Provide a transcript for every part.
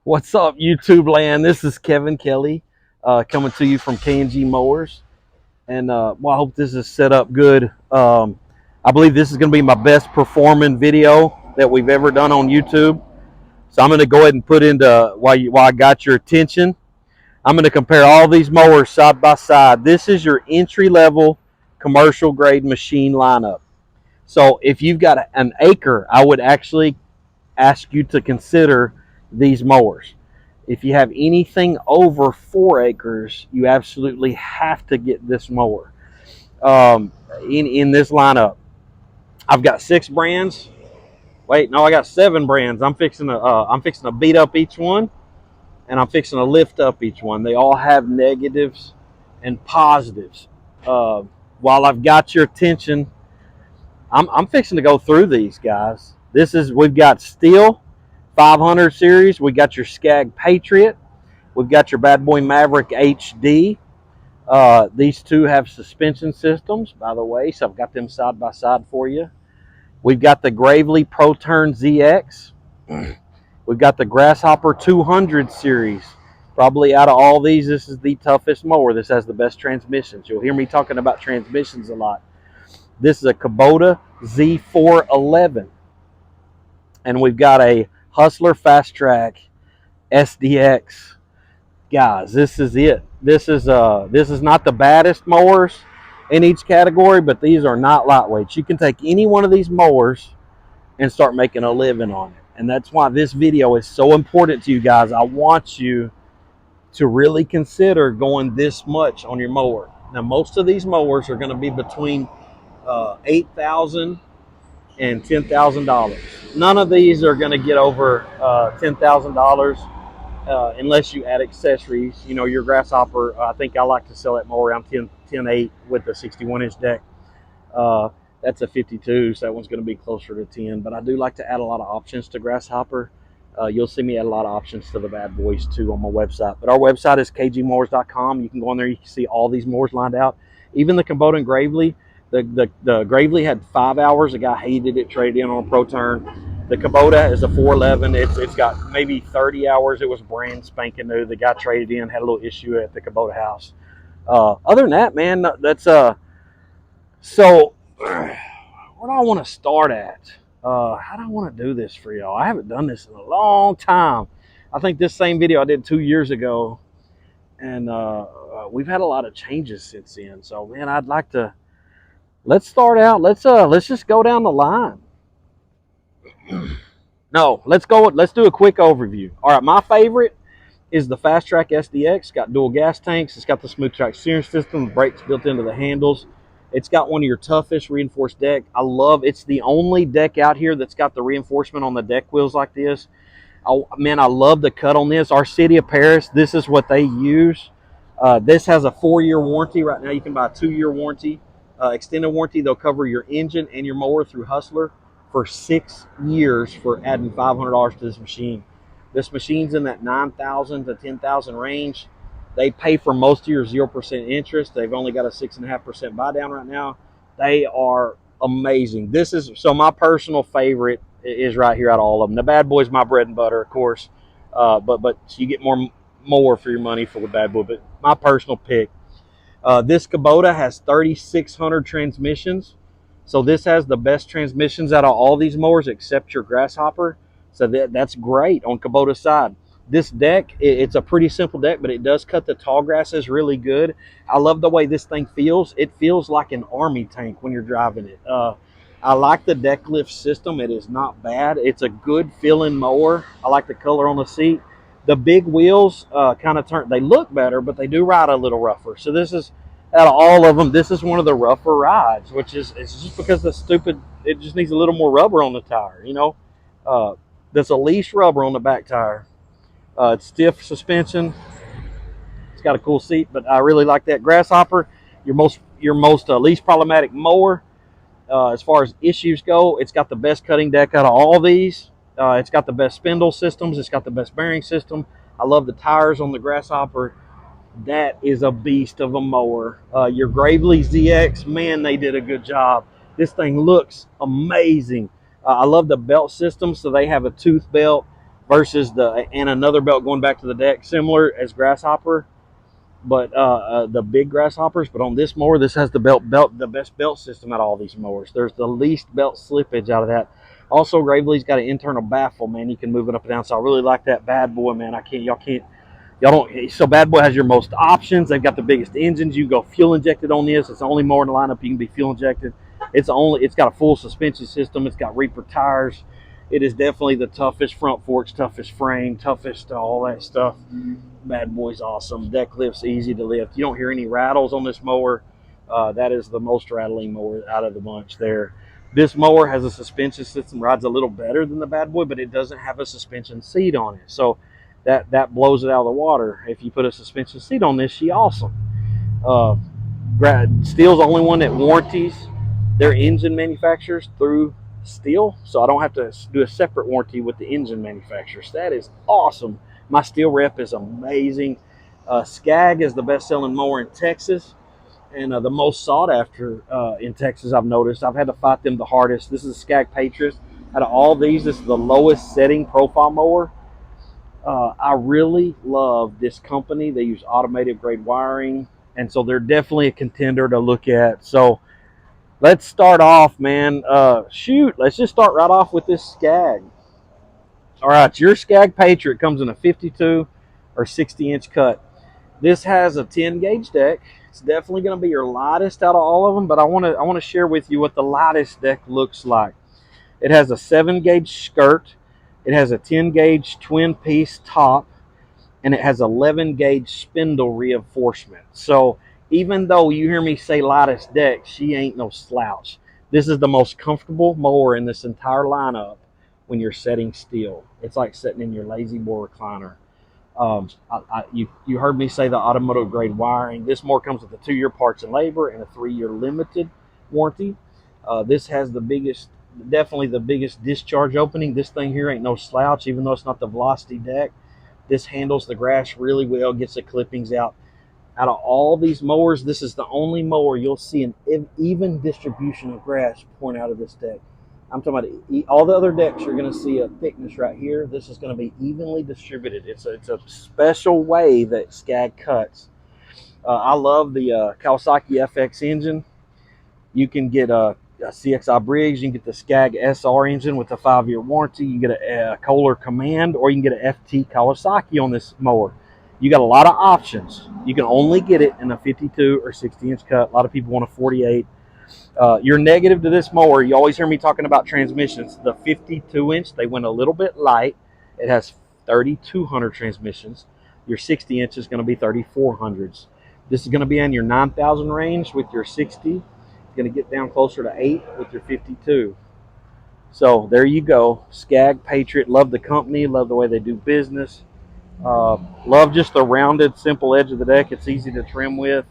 What's up, YouTube land? This is Kevin Kelly coming to you from K&G Mowers. And well, I hope this is set up good. I believe this is going to be my best performing video that we've ever done on YouTube. So I'm going to go ahead and put into, while I got your attention, I'm going to compare all these mowers side by side. This is your entry-level commercial grade machine lineup. So if you've got an acre, I would actually ask you to consider these mowers. If you have anything over 4 acres, you absolutely have to get this mower. In this lineup, I've got 6 brands. Wait, no, I got 7 brands. I'm fixing to beat up each one, and I'm fixing to lift up each one. They all have negatives and positives. While I've got your attention, I'm fixing to go through these guys. We've got Stihl 500 series. We got your Scag Patriot. We've got your bad Boy Maverick HD. These two have suspension systems, by the way, so I've got them side by side for you. We've got the Gravely ProTurn ZX. We've got the Grasshopper 200 series. Probably out of all these, this is the toughest mower. This has the best transmissions. You'll hear me talking about transmissions a lot. This is a Kubota Z411. And we've got a Hustler FasTrack SDX. Guys, this is it. This is not the baddest mowers in each category, but these are not lightweights. You can take any one of these mowers and start making a living on it. And that's why this video is so important to you guys. I want you to really consider going this much on your mower. Now, most of these mowers are going to be between $8,000 and $10,000. None of these are going to get over $10,000 unless you add accessories. You know, your Grasshopper, I think I like to sell that mower around 10.8 with the 61-inch deck. That's a 52, so that one's going to be closer to 10. But I do like to add a lot of options to Grasshopper. You'll see me add a lot of options to the bad boys too on my website. But our website is kgmowers.com. You can go on there, you can see all these mowers lined out. Even the Kubota and Gravely. The Gravely had 5 hours. The guy hated it, traded in on a proturn. The Kubota is a 411. It's got maybe 30 hours. It was brand spanking new. The guy traded in, had a little issue at the Kubota house. Other than that, man, that's so where do I want to start at? How do I want to do this for y'all? I haven't done this in a long time. I think this same video I did 2 years ago, and we've had a lot of changes since then. So, man, I'd like to. Let's start out. Let's just go down the line. No, let's do a quick overview. All right, my favorite is the FasTrack SDX. It's got dual gas tanks. It's got the smooth track steering system, brakes built into the handles. It's got one of your toughest reinforced deck. It's the only deck out here that's got the reinforcement on the deck wheels like this. Man, I love the cut on this. Our city of Paris, this is what they use. This has a 4-year warranty. Right now you can buy a 2-year warranty. Extended warranty. They'll cover your engine and your mower through Hustler for 6 years for adding $500 to this machine. This machine's in that $9,000 to $10,000 range. They pay for most of your 0% interest. They've only got a 6.5% buy down right now. They are amazing. So my personal favorite is right here out of all of them. The bad boy's my bread and butter, of course, but you get more mower for your money for the bad boy. But my personal pick. This Kubota has 3,600 transmissions. So this has the best transmissions out of all these mowers except your Grasshopper. So that's great on Kubota's side. This deck, it's a pretty simple deck, but it does cut the tall grasses really good. I love the way this thing feels. It feels like an army tank when you're driving it. I like the deck lift system. It is not bad. It's a good feeling mower. I like the color on the seat. The big wheels kind of turn. They look better, but they do ride a little rougher. So this is, out of all of them, this is one of the rougher rides, which is it's just because it just needs a little more rubber on the tire, you know. There's a least rubber on the back tire. It's stiff suspension. It's got a cool seat, but I really like that. Grasshopper, your most least problematic mower. As far as issues go, it's got the best cutting deck out of all these. It's got the best spindle systems. It's got the best bearing system. I love the tires on the Grasshopper. That is a beast of a mower. Your Gravely ZX, man, they did a good job. This thing looks amazing. I love the belt system. So they have a tooth belt. versus and another belt going back to the deck, similar as Grasshopper, but the big Grasshoppers. But on this mower, this has the the best belt system out of all these mowers. There's the least belt slippage out of that. Also, Gravely's got an internal baffle, man. You can move it up and down. So I really like that Bad Boy, man. Y'all don't. So Bad Boy has your most options. They've got the biggest engines. You can go fuel injected on this. It's the only mower in the lineup you can be fuel injected. It's got a full suspension system. It's got Reaper tires. It is definitely the toughest front forks, toughest frame, toughest all that stuff. Bad Boy's awesome. Deck lift's easy to lift. You don't hear any rattles on this mower. That is the most rattling mower out of the bunch there. This mower has a suspension system, rides a little better than the Bad Boy, but it doesn't have a suspension seat on it. So that blows it out of the water. If you put a suspension seat on this, she awesome. Stihl's the only one that warranties their engine manufacturers through Stihl, so I don't have to do a separate warranty with the engine manufacturers. That is awesome. My Stihl rep is amazing. Scag is the best-selling mower in Texas, and the most sought after in Texas. I've noticed. I've had to fight them the hardest. This is a Scag Patriot. Out of all these, this is the lowest setting profile mower. I really love this company. They use automated grade wiring, and so they're definitely a contender to look at. So let's start off, man. Let's just start right off with this Scag. All right, your Scag Patriot comes in a 52 or 60-inch cut. This has a 10-gauge deck. It's definitely going to be your lightest out of all of them, but I want to share with you what the lightest deck looks like. It has a 7-gauge skirt. It has a 10-gauge twin-piece top, and it has 11-gauge spindle reinforcement. So even though you hear me say lightest deck, she ain't no slouch. This is the most comfortable mower in this entire lineup when you're setting Stihl. It's like sitting in your lazy boy recliner. You heard me say the automotive grade wiring. This mower comes with a 2-year parts and labor and a 3-year limited warranty. This has definitely the biggest discharge opening. This thing here ain't no slouch, even though it's not the velocity deck. This handles the grass really well, gets the clippings out. Out of all these mowers, this is the only mower you'll see an even distribution of grass pouring out of this deck. I'm talking about all the other decks, you're going to see a thickness right here. This is going to be evenly distributed. It's a special way that Scag cuts. I love the Kawasaki FX engine. You can get a CXI Briggs. You can get the Scag SR engine with a 5-year warranty. You can get a Kohler Command, or you can get an FT Kawasaki on this mower. You got a lot of options. You can only get it in a 52 or 60-inch cut. A lot of people want a 48. Your negative to this mower, you always hear me talking about transmissions. The 52-inch, they went a little bit light. It has 3,200 transmissions. Your 60-inch is going to be 3,400s. This is going to be in your 9,000 range with your 60. It's going to get down closer to 8 with your 52. So there you go. Scag Patriot. Love the company. Love the way they do business. Love just the rounded, simple edge of the deck. It's easy to trim with.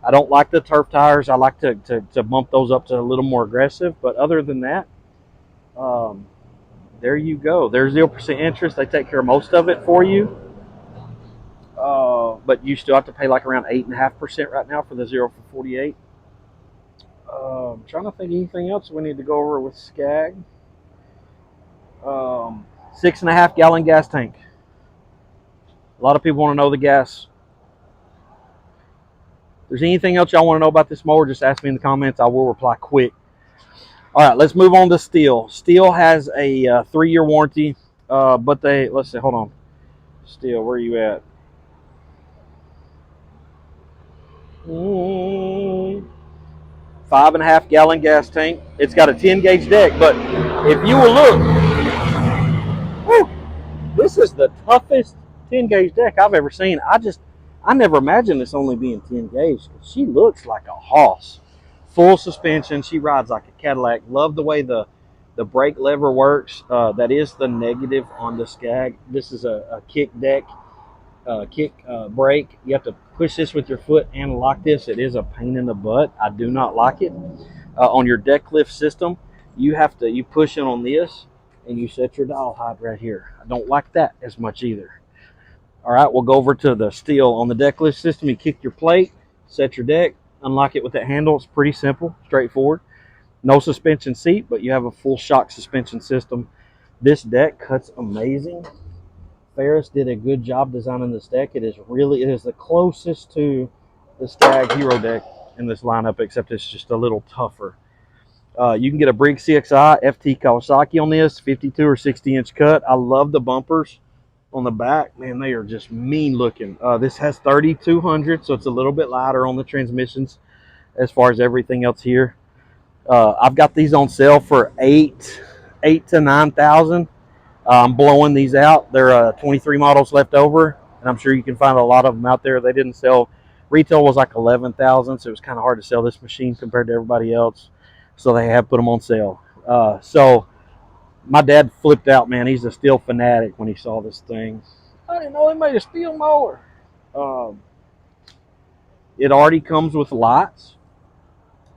I don't like the turf tires. I like to bump those up to a little more aggressive. But other than that, there you go. There's 0% interest. They take care of most of it for you. But you still have to pay like around 8.5% right now for the 0 for 48. I'm trying to think of anything else we need to go over with Scag. 6.5 gallon gas tank. A lot of people want to know the gas. If there's anything else y'all want to know about this mower, just ask me in the comments. I will reply quick. All right, let's move on to Stihl. Stihl has a 3-year warranty, but let's see, hold on. Stihl, where are you at? 5.5 gallon gas tank. It's got a 10-gauge deck, but if you will look, whew, this is the toughest 10-gauge deck I've ever seen. I never imagined this only being 10 gauge. She looks like a hoss. Full suspension. She rides like a Cadillac. Love the way the brake lever works. That is the negative on the Scag. This is a kick deck, brake. You have to push this with your foot and lock this. It is a pain in the butt. I do not like it. On your deck lift system, you push in on this and you set your dial height right here. I don't like that as much either. All right, we'll go over to the Stihl. On the deck lift system, you kick your plate, set your deck, unlock it with that handle. It's pretty simple, straightforward. No suspension seat, but you have a full shock suspension system. This deck cuts amazing. Ferris did a good job designing this deck. It is the closest to the Scag Hero deck in this lineup, except it's just a little tougher. You can get a Briggs CXI FT Kawasaki on this, 52 or 60-inch cut. I love the bumpers on the back. Man, they are just mean looking. This has 3200, so it's a little bit lighter on the transmissions as far as everything else here. I've got these on sale for $8,000 to $9,000. I'm blowing these out. There are 23 models left over, and I'm sure you can find a lot of them out there. They didn't sell. Retail was like $11,000, so it was kind of hard to sell this machine compared to everybody else. So they have put them on sale. So my dad flipped out, man. He's a Stihl fanatic when he saw this thing. I didn't know they made a Stihl mower. It already comes with lights.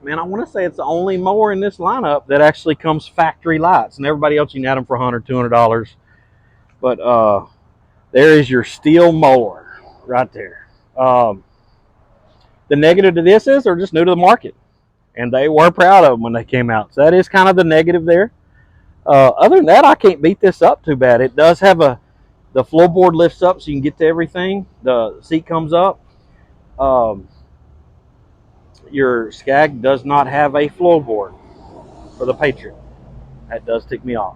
Man, I want to say it's the only mower in this lineup that actually comes factory lights, and everybody else you can add them for $100, $200. But there is your Stihl mower right there. The negative to this is they're just new to the market, and they were proud of them when they came out. So that is kind of the negative there. Other than that, I can't beat this up too bad. It does have the floorboard lifts up so you can get to everything. The seat comes up. Your Scag does not have a floorboard for the Patriot. That does tick me off.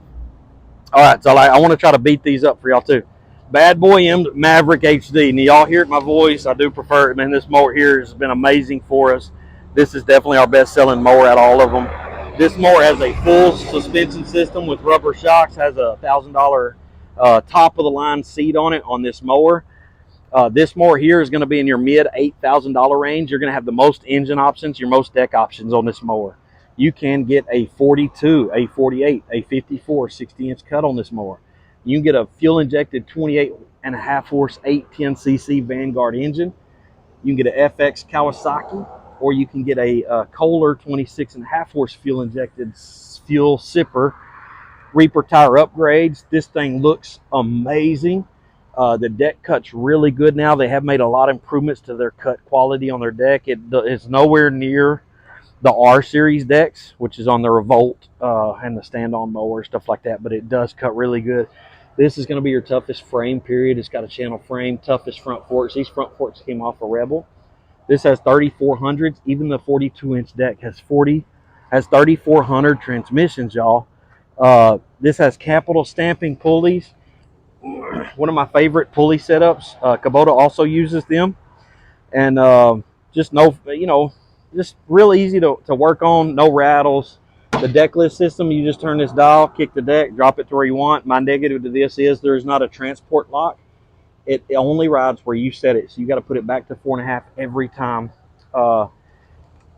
All right, so I want to try to beat these up for y'all too. Bad Boy Maverick HD. Now y'all hear my voice. I do prefer it. Man, this mower here has been amazing for us. This is definitely our best-selling mower out of all of them. This mower has a full suspension system with rubber shocks. Has a $1,000 top-of-the-line seat on it on this mower. This mower here is going to be in your mid $8,000 range. You're going to have the most engine options, your most deck options on this mower. You can get a 42, a 48, a 54, 60-inch cut on this mower. You can get a fuel-injected 28.5 horse, 810cc Vanguard engine. You can get an FX Kawasaki, or you can get a Kohler 26.5 horse fuel-injected fuel sipper. Reaper tire upgrades. This thing looks amazing. The deck cut's really good now. They have made a lot of improvements to their cut quality on their deck. It's nowhere near the R series decks, which is on the Revolt and the stand-on mower, stuff like that, but it does cut really good. This is going to be your toughest frame, period. It's got a channel frame, toughest front forks. These front forks came off a Rebel. This has 3400s. Even the 42-inch deck has 3400 transmissions, y'all. This has capital stamping pulleys. One of my favorite pulley setups. Kubota also uses them, and just real easy to work on. No rattles. The deck lift system, you just turn this dial, kick the deck, drop it to where you want. My negative to this is there is not a transport lock. It only rides where you set it, so you got to put it back to 4.5 every time. I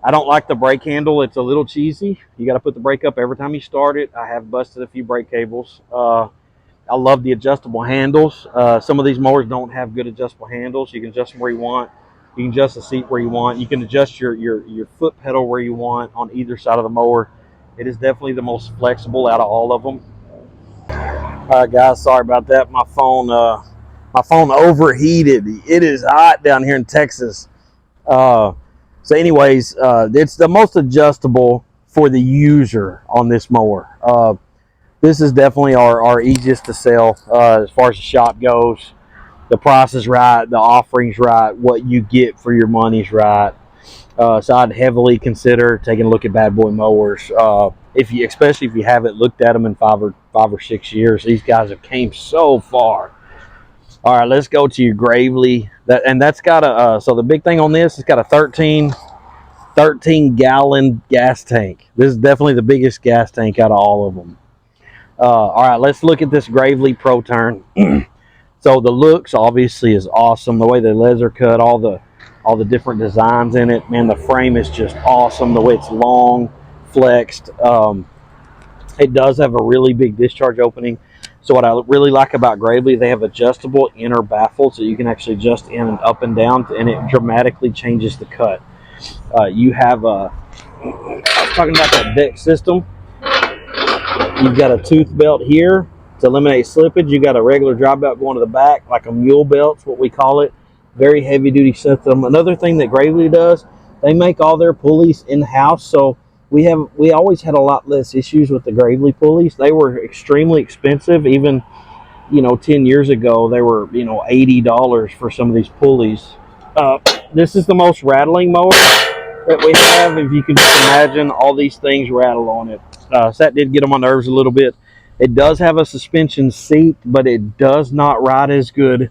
don't like the brake handle. It's a little cheesy. You got to put the brake up every time you start it. I have busted a few brake cables. I love the adjustable handles. Some of these mowers don't have good adjustable handles. You can adjust them where you want. You can adjust the seat where you want. You can adjust your foot pedal where you want on either side of the mower. It is definitely the most flexible out of all of them. All right, guys, sorry about that. My phone overheated. It is hot down here in Texas. So anyways, it's the most adjustable for the user on this mower. This is definitely our easiest to sell as far as the shop goes. The price is right, the offering's right, what you get for your money's right. So I'd heavily consider taking a look at Bad Boy Mowers. Especially if you haven't looked at them in 5 or 6 years. These guys have came so far. All right, let's go to your Gravely. That's got a so the big thing on this, it's got a 13 gallon gas tank. This is definitely the biggest gas tank out of all of them. All right, let's look at this Gravely proturn. So the looks obviously is awesome. The way the leathers are cut, all the different designs in it. Man, the frame is just awesome. The way it's long, flexed. It does have a really big discharge opening. So what I really like about Gravely, they have adjustable inner baffles, so you can actually adjust in and up and down, and it dramatically changes the cut. You have I was talking about that deck system. You've got a tooth belt here to eliminate slippage. You got a regular drop belt going to the back, like a mule belt's what we call it. Very heavy duty system. Another thing that Gravely does, they make all their pulleys in-house, so we always had a lot less issues with the Gravely pulleys. They were extremely expensive, even you know, 10 years ago, they were, you know, $80 for some of these pulleys. This is the most rattling mower that we have. If you can just imagine, all these things rattle on it. So that did get on my nerves a little bit. It does have a suspension seat, but it does not ride as good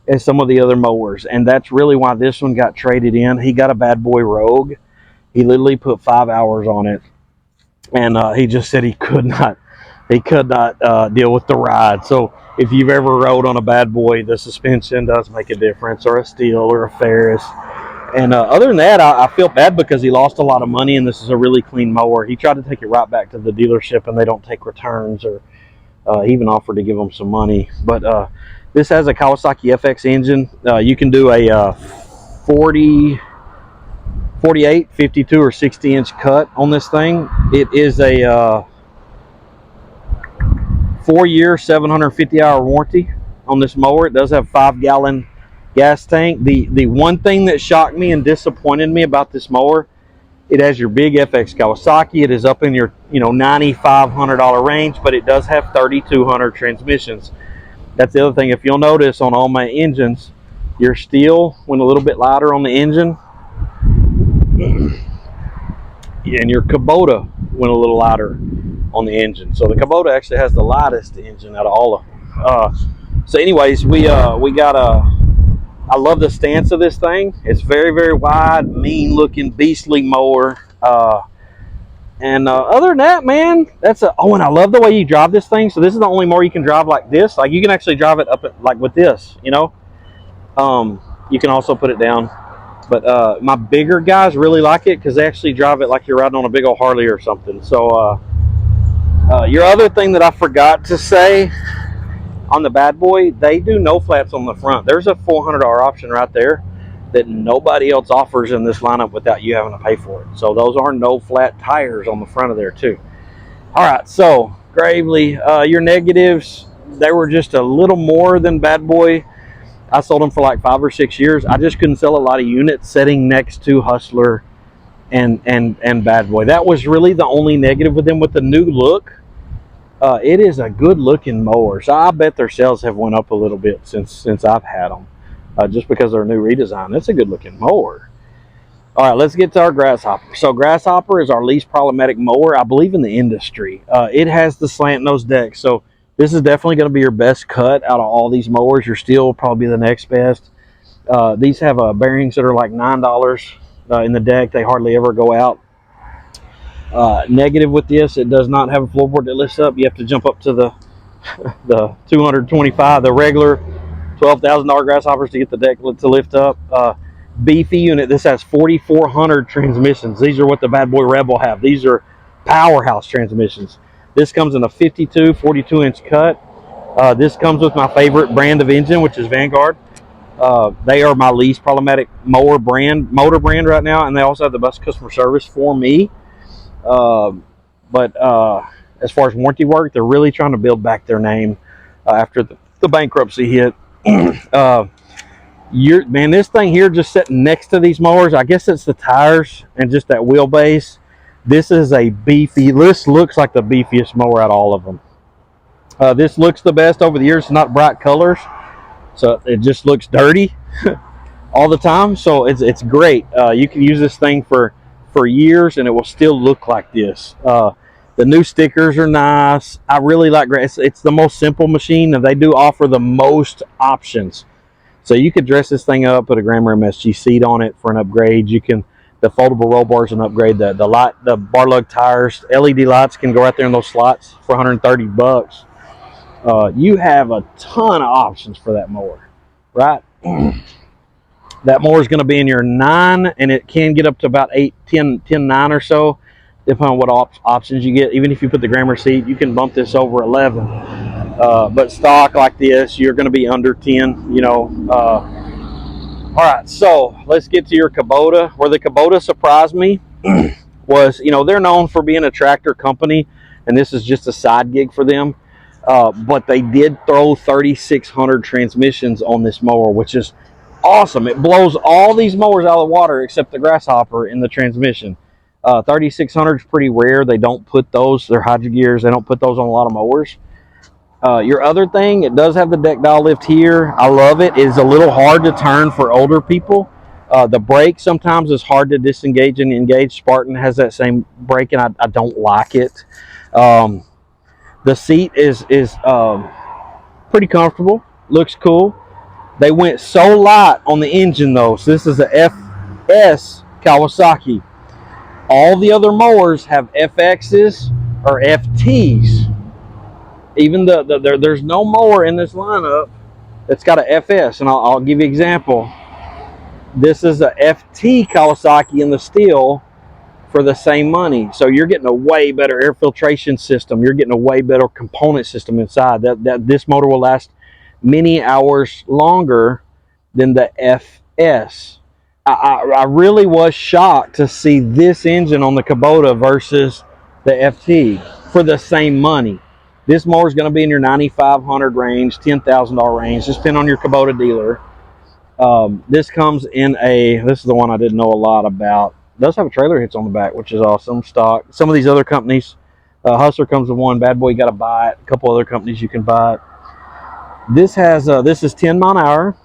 as some of the other mowers. And that's really why this one got traded in. He got a Bad Boy Rogue. He literally put 5 hours on it. And he just said he could not deal with the ride. So if you've ever rode on a Bad Boy, the suspension does make a difference, or a Stihl or a Ferris. And other than that, I feel bad because he lost a lot of money, and this is a really clean mower. He tried to take it right back to the dealership, and they don't take returns, or he even offered to give him some money. But this has a Kawasaki FX engine. You can do a 40, 48, 52, or 60-inch cut on this thing. It is a 4-year, 750-hour warranty on this mower. It does have 5-gallon gas tank. The one thing that shocked me and disappointed me about this mower, it has your big FX Kawasaki. It is up in your, you know, $9,500 range, but it does have 3,200 transmissions. That's the other thing. If you'll notice on all my engines, your Stihl went a little bit lighter on the engine, and your Kubota went a little lighter on the engine. So the Kubota actually has the lightest engine out of all of them. So anyways, we got a, I love the stance of this thing. It's very, very wide, mean looking, beastly mower. And other than that, man, that's a, oh, and I love the way you drive this thing. So this is the only mower you can drive like this. Like, you can actually drive it up at, like with this, you know. You can also put it down. But my bigger guys really like it because they actually drive it like you're riding on a big old Harley or something. So your other thing that I forgot to say on the Bad Boy, they do no flats on the front. There's a $400 option right there that nobody else offers in this lineup without you having to pay for it. So those are no flat tires on the front of there too. All right, so Gravely, your negatives, they were just a little more than Bad Boy. I sold them for like 5 or 6 years. I just couldn't sell a lot of units sitting next to Hustler and Bad Boy. That was really the only negative with them. With the new look, it is a good looking mower. So I bet their sales have went up a little bit since I've had them, just because of their new redesign. It's a good looking mower. All right, let's get to our Grasshopper. So Grasshopper is our least problematic mower, I believe, in the industry. It has the slant nose deck, so this is definitely going to be your best cut out of all these mowers. Your Stihl will probably be the next best. These have bearings that are like $9 in the deck. They hardly ever go out. Negative with this, it does not have a floorboard that lifts up. You have to jump up to the 225, the regular $12,000 Grasshoppers to get the deck to lift up. Beefy unit. This has 4,400 transmissions. These are what the Bad Boy Rebel have. These are powerhouse transmissions. This comes in a 52, 42-inch cut. This comes with my favorite brand of engine, which is Vanguard. They are my least problematic motor brand right now, and they also have the best customer service for me. But as far as warranty work, they're really trying to build back their name after the bankruptcy hit. Man, this thing here just sitting next to these mowers, I guess it's the tires and just that wheelbase. This is a beefy, this looks like the beefiest mower out of all of them. This looks the best over the years. It's not bright colors, so it just looks dirty all the time. So it's great. You can use this thing for years and it will still look like this. The new stickers are nice. I really like it's the most simple machine, and they do offer the most options. So you could dress this thing up, put a Grandma MSG seat on it for an upgrade. You can, the foldable roll bars an upgrade. The bar lug tires, LED lights can go right there in those slots for $130. You have a ton of options for that mower, right? That mower is going to be in your 9, and it can get up to about 8, 10, 9 or so, depending on what options you get. Even if you put the Grandma seat, you can bump this over 11. But stock like this, you're going to be under 10, you know. All right, so let's get to your Kubota. Where the Kubota surprised me was, you know, they're known for being a tractor company, and this is just a side gig for them. But they did throw 3,600 transmissions on this mower, which is awesome. It blows all these mowers out of the water except the Grasshopper in the transmission. 3,600 is pretty rare. They don't put those, they're hydro gears, they don't put those on a lot of mowers. Your other thing, it does have the deck dial lift here. I love it. It's a little hard to turn for older people. The brake sometimes is hard to disengage and engage. Spartan has that same brake, and I don't like it. Um, the seat is pretty comfortable. Looks cool. They went so light on the engine though. So this is a FS Kawasaki. All the other mowers have FXs or FTs. Even there's no mower in this lineup that's got a FS, and I'll give you an example. This is a FT Kawasaki in the Stihl for the same money. So you're getting a way better air filtration system. You're getting a way better component system inside. That this motor will last many hours longer than the FS. I really was shocked to see this engine on the Kubota versus the FT for the same money. This mower is going to be in your $9,500 range, $10,000 range, just depending on your Kubota dealer. This comes in this is the one I didn't know a lot about. It does have a trailer hitch on the back, which is awesome. Stock. Some of these other companies, Hustler comes with one. Bad Boy, you got to buy it. A couple other companies you can buy it. This is 10 mile an hour.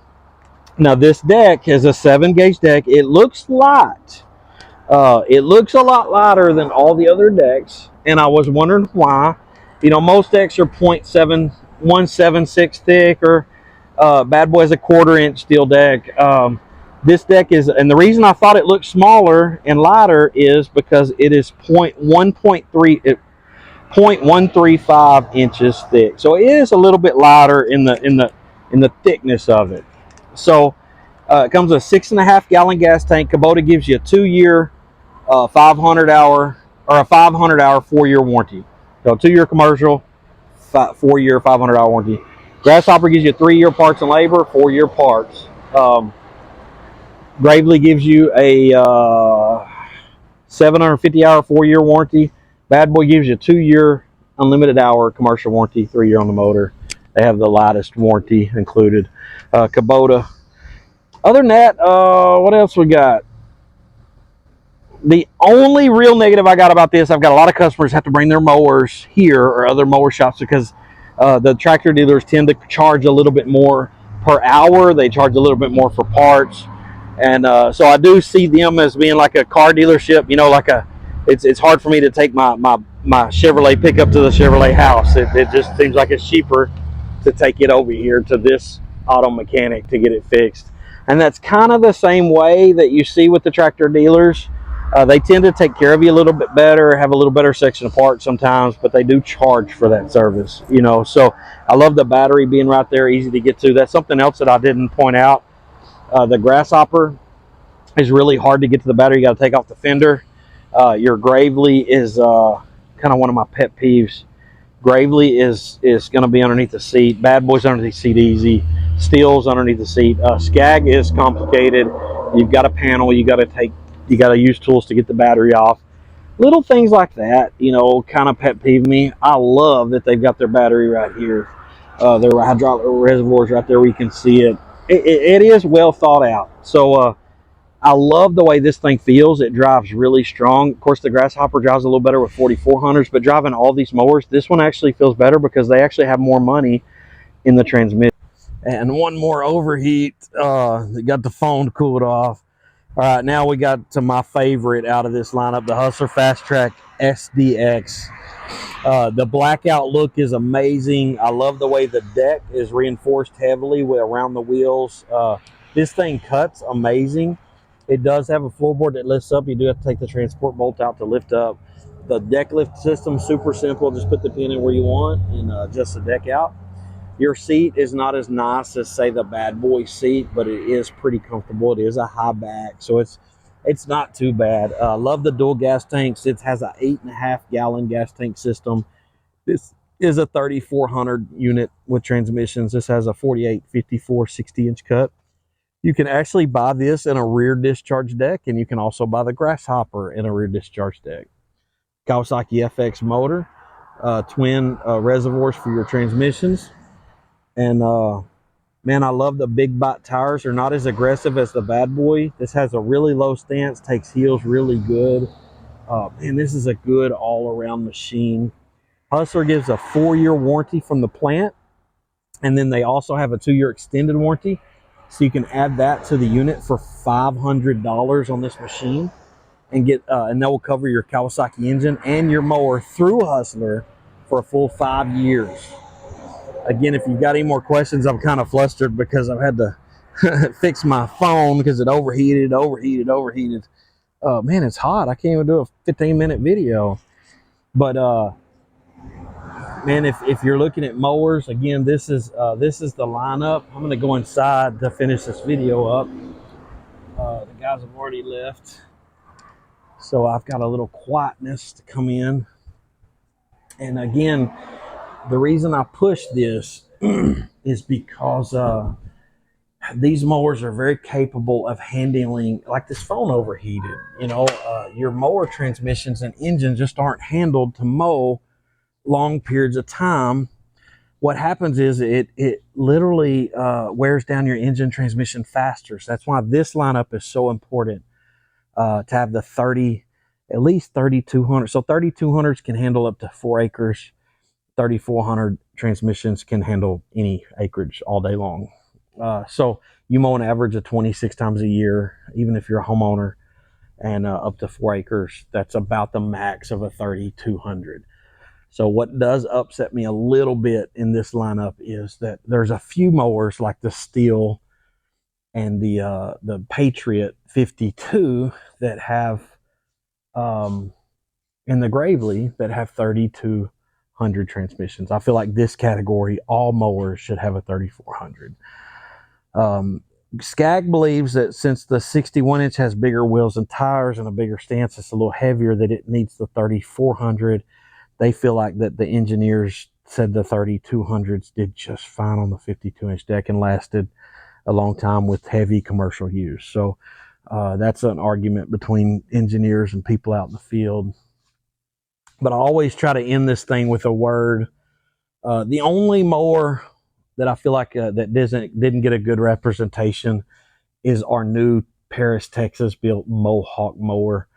Now this deck is a 7-gauge deck. It looks light. It looks a lot lighter than all the other decks, and I was wondering why. You know, most decks are 176 thick, or Bad Boy has a 1/4 inch steel deck. This deck is, and the reason I thought it looked smaller and lighter is because it is 0.135 inches thick. So it is a little bit lighter in the thickness of it. So it comes with a 6.5 gallon gas tank. Kubota gives you a 2-year, 500-hour, or a 500-hour 4-year warranty. So 2-year commercial, 4-year 500-hour warranty. Grasshopper gives you 3-year parts and labor, 4-year parts. Gravely gives you a 750-hour 4-year warranty. Bad Boy gives you a 2-year unlimited hour commercial warranty, 3-year on the motor. They have the lightest warranty included. Kubota. Other than that, what else we got? The only real negative I got about this, I've got a lot of customers have to bring their mowers here or other mower shops because the tractor dealers tend to charge a little bit more per hour. They charge a little bit more for parts. And so I do see them as being like a car dealership, you know, it's hard for me to take my Chevrolet pickup to the Chevrolet house. It just seems like it's cheaper to take it over here to this auto mechanic to get it fixed. And that's kind of the same way that you see with the tractor dealers. They tend to take care of you a little bit better, have a little better section of parts sometimes, but they do charge for that service, you know. So I love the battery being right there, easy to get to. That's something else that I didn't point out. The Grasshopper is really hard to get to the battery. You got to take off the fender. Your Gravely is kind of one of my pet peeves. Gravely is going to be underneath the seat. Bad Boy's underneath the seat easy. Stihl's underneath the seat. Scag is complicated. You've got a panel. You got to use tools to get the battery off. Little things like that, you know, kind of pet peeve me. I love that they've got their battery right here. Their hydraulic reservoirs right there where you can see it. It is well thought out. So I love the way this thing feels. It drives really strong. Of course, the Grasshopper drives a little better with 4400s, but driving all these mowers, this one actually feels better because they actually have more money in the transmission. And one more overheat. Got the phone cooled off. All right, now we got to my favorite out of this lineup, the Hustler FasTrack SDX. The blackout look is amazing. I love the way the deck is reinforced heavily around the wheels. This thing cuts amazing. It does have a floorboard that lifts up. You do have to take the transport bolt out to lift up. The deck lift system, super simple. Just put the pin in where you want and adjust the deck out. Your seat is not as nice as, say, the Bad Boy seat, but it is pretty comfortable. It is a high back, so it's not too bad. Love the dual gas tanks. It has a 8.5 gallon gas tank system. This is a 3400 unit with transmissions. This has a 48, 54, 60-inch cut. You can actually buy this in a rear discharge deck, and you can also buy the Grasshopper in a rear discharge deck. Kawasaki FX motor, twin reservoirs for your transmissions. And man, I love the big bite tires. They're not as aggressive as the Bad Boy. This has a really low stance, takes heels really good. And this is a good all-around machine. Hustler gives a 4-year warranty from the plant, and then they also have a 2-year extended warranty. So you can add that to the unit for $500 on this machine, and get and that will cover your Kawasaki engine and your mower through Hustler for a full 5 years. Again, if you've got any more questions, I'm kind of flustered because I've had to fix my phone because it overheated. Man, it's hot. I can't even do a 15-minute video. But man, if you're looking at mowers, again, this is the lineup. I'm gonna go inside to finish this video up. The guys have already left, so I've got a little quietness to come in. And again, the reason I push this is because these mowers are very capable of handling, like this phone overheated. You know, your mower transmissions and engines just aren't handled to mow long periods of time. What happens is it literally wears down your engine transmission faster. So that's why this lineup is so important, to have the at least 3200. So 3200s can handle up to 4 acres. 3400 transmissions can handle any acreage all day long. So you mow an average of 26 times a year, even if you're a homeowner, and up to 4 acres. That's about the max of a 3200. So what does upset me a little bit in this lineup is that there's a few mowers like the Stihl and the Patriot 52 that have, and the Gravely that have 3200 transmissions. I feel like this category, all mowers should have a 3400. Scag believes that since the 61-inch has bigger wheels and tires and a bigger stance, it's a little heavier, that it needs the 3400. They feel like that the engineers said the 3200s did just fine on the 52-inch deck and lasted a long time with heavy commercial use. So that's an argument between engineers and people out in the field. But I always try to end this thing with a word. The only mower that I feel like that didn't get a good representation is our new Paris, Texas built Mowhawk mower.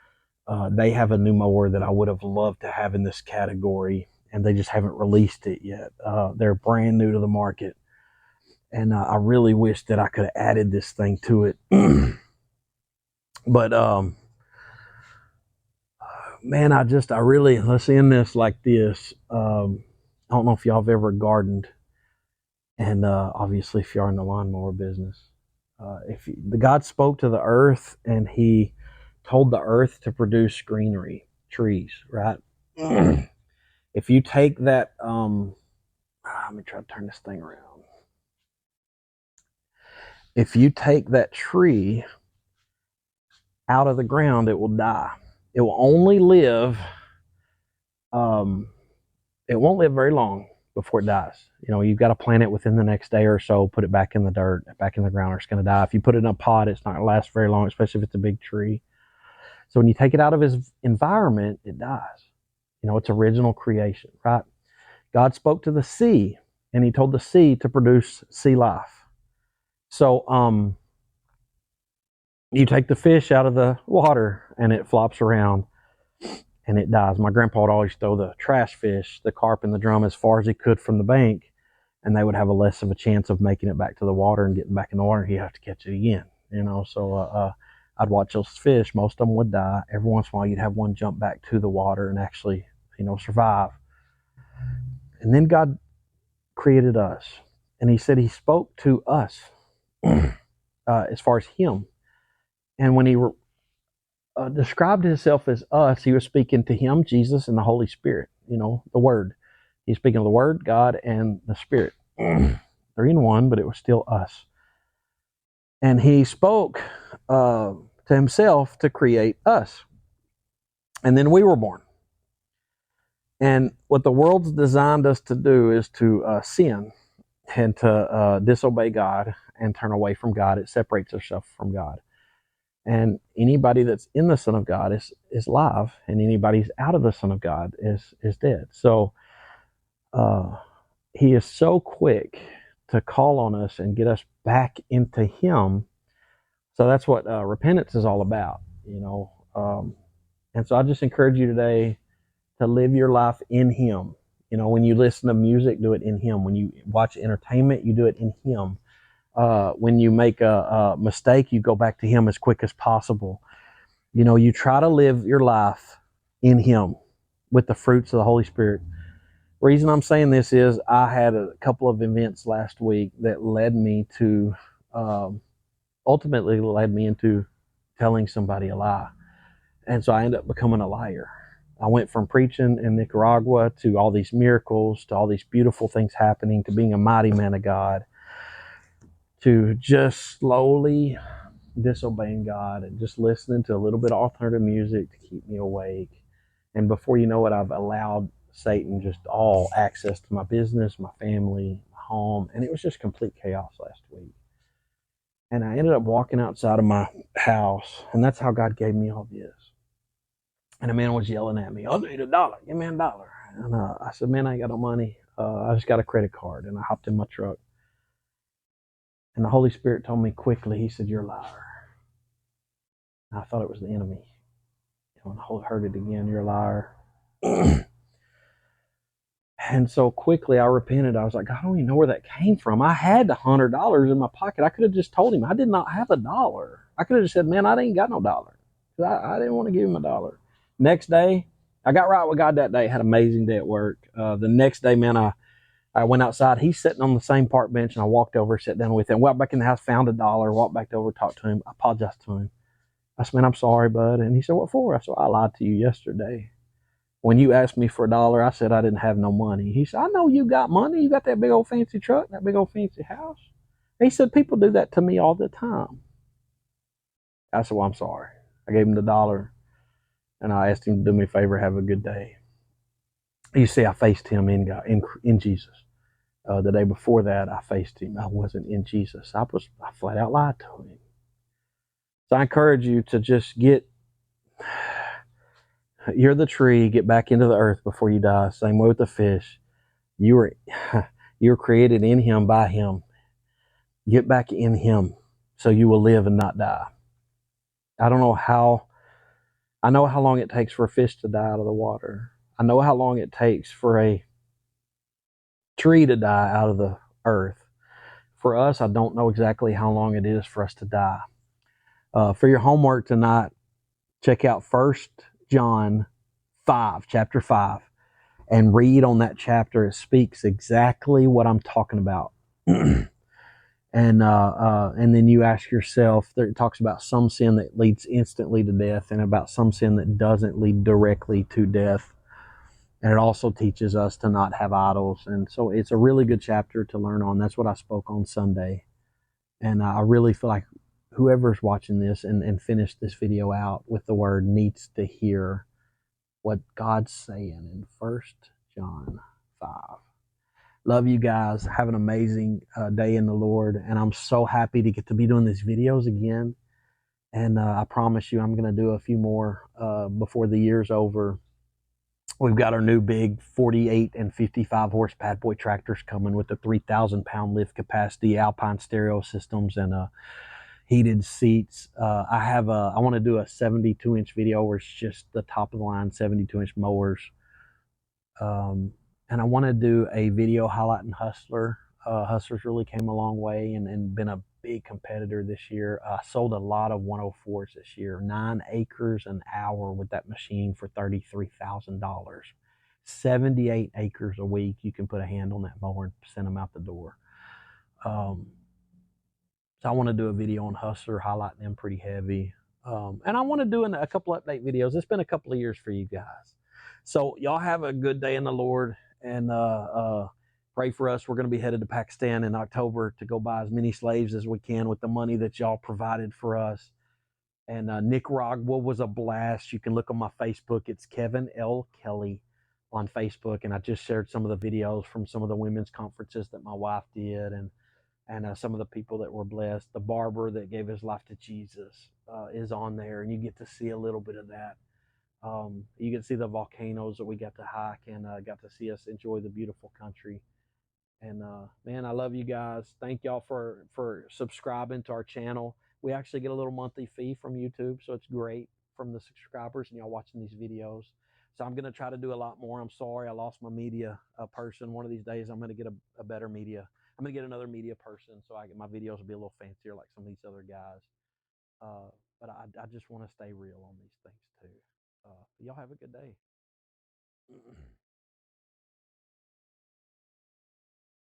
They have a new mower that I would have loved to have in this category, and they just haven't released it yet. They're brand new to the market, and I really wish that I could have added this thing to it. But man, let's end this like this. I don't know if y'all have ever gardened, and obviously if you're in the lawnmower business, the God spoke to the earth and he told the earth to produce greenery, trees, right? If you take that, let me try to turn this thing around. If you take that tree out of the ground, it will die. It will only live, it won't live very long before it dies. You know, you've got to plant it within the next day or so, put it back in the dirt, back in the ground, or it's going to die. If you put it in a pot, it's not going to last very long, especially if it's a big tree. So when you take it out of his environment, it dies. You know, it's original creation, right? God spoke to the sea, and he told the sea to produce sea life. So you take the fish out of the water, and it flops around, and it dies. My grandpa would always throw the trash fish, the carp, and the drum as far as he could from the bank, and they would have a less of a chance of making it back to the water and getting back in the water, and he'd have to catch it again. You know, so I'd watch those fish. Most of them would die. Every once in a while, you'd have one jump back to the water and actually, you know, survive. And then God created us, and he said he spoke to us as far as him. And when he described himself as us, he was speaking to him, Jesus, and the Holy Spirit, you know, the Word. He's speaking of the Word, God, and the Spirit. 3 in 1, but it was still us. And he spoke to himself to create us. And then we were born. And what the world's designed us to do is to sin and to disobey God and turn away from God. It separates ourselves from God. And anybody that's in the Son of God is alive, and anybody who's out of the Son of God is dead. So he is so quick to call on us and get us back into him. So that's what repentance is all about, you know. And so I just encourage you today to live your life in him. You know, when you listen to music, do it in Him. When you watch entertainment, you do it in Him. When you make a mistake, you go back to Him as quick as possible. You know, you try to live your life in Him with the fruits of the Holy Spirit. Reason I'm saying this is I had a couple of events last week that led me to, ultimately led me into telling somebody a lie. And so I ended up becoming a liar. I went from preaching in Nicaragua to all these miracles, to all these beautiful things happening, to being a mighty man of God, to just slowly disobeying God and just listening to a little bit of alternative music to keep me awake. And before you know it, I've allowed Satan just all access to my business, my family, my home, and it was just complete chaos last week. And I ended up walking outside of my house, and that's how God gave me all this. And a man was yelling at me, "I need $1. Give me $1." And I said, "Man, I ain't got no money. I just got a credit card." And I hopped in my truck. And the Holy Spirit told me quickly, He said, "You're a liar." And I thought it was the enemy. And I heard it again, "You're a liar." And so quickly I repented. I was like, "I don't even know where that came from. I had the $100 in my pocket. I could have just told him I did not have $1. I could have just said, 'Man, I ain't got no dollar.' I didn't want to give him $1. Next day, I got right with God that day. Had an amazing day at work. The next day, man, I went outside. He's sitting on the same park bench, and I walked over, sat down with him, went back in the house, found $1, walked back over, talked to him. I apologized to him. I said, "Man, I'm sorry, bud." And he said, "What for?" I said, "I lied to you yesterday. When you asked me for $1, I said I didn't have no money." He said, "I know you got money. You got that big old fancy truck, that big old fancy house." He said, "People do that to me all the time." I said, "Well, I'm sorry." I gave him the $1, and I asked him to do me a favor, have a good day. You see, I faced him in God, in Jesus. The day before that, I faced him. I wasn't in Jesus. I flat out lied to him. So I encourage you to just you're the tree, get back into the earth before you die. Same way with the fish. You're created in Him, by Him. Get back in Him so you will live and not die. I know how long it takes for a fish to die out of the water. I know how long it takes for a tree to die out of the earth. For us, I don't know exactly how long it is for us to die. For your homework tonight, check out 1 John 5, chapter 5, and read on that chapter. It speaks exactly what I'm talking about. And then you ask yourself, it talks about some sin that leads instantly to death and about some sin that doesn't lead directly to death. And it also teaches us to not have idols. And so it's a really good chapter to learn on. That's what I spoke on Sunday. And I really feel like whoever's watching this and finish this video out with the word needs to hear what God's saying in 1 John 5. Love you guys. Have an amazing day in the Lord. And I'm so happy to get to be doing these videos again. And I promise you, I'm going to do a few more before the year's over. We've got our new big 48 and 55 horse Bad Boy tractors coming with the 3,000 pound lift capacity, Alpine stereo systems, and heated seats. I want to do a 72-inch video where it's just the top of the line 72-inch mowers. And I want to do a video highlighting Hustler. Hustler's really came a long way and been a big competitor this year. I sold a lot of 104s this year, 9 acres an hour with that machine for $33,000. 78 acres a week. You can put a hand on that mower and send them out the door. So I want to do a video on Hustler, highlighting them pretty heavy. And I want to do a couple update videos. It's been a couple of years for you guys. So y'all have a good day in the Lord, and pray for us. We're going to be headed to Pakistan in October to go buy as many slaves as we can with the money that y'all provided for us. And Nicaragua was a blast. You can look on my Facebook. It's Kevin L. Kelly on Facebook. And I just shared some of the videos from some of the women's conferences that my wife did, and some of the people that were blessed. The barber that gave his life to Jesus is on there, and you get to see a little bit of that. You can see the volcanoes that we got to hike, and got to see us enjoy the beautiful country. And man, I love you guys. Thank y'all for subscribing to our channel. We actually get a little monthly fee from YouTube, so it's great from the subscribers and y'all watching these videos. So I'm going to try to do a lot more. I'm sorry I lost my media person. One of these days I'm going to get a better media. I'm going to get another media person so my videos will be a little fancier like some of these other guys. But I just want to stay real on these things too. Y'all have a good day.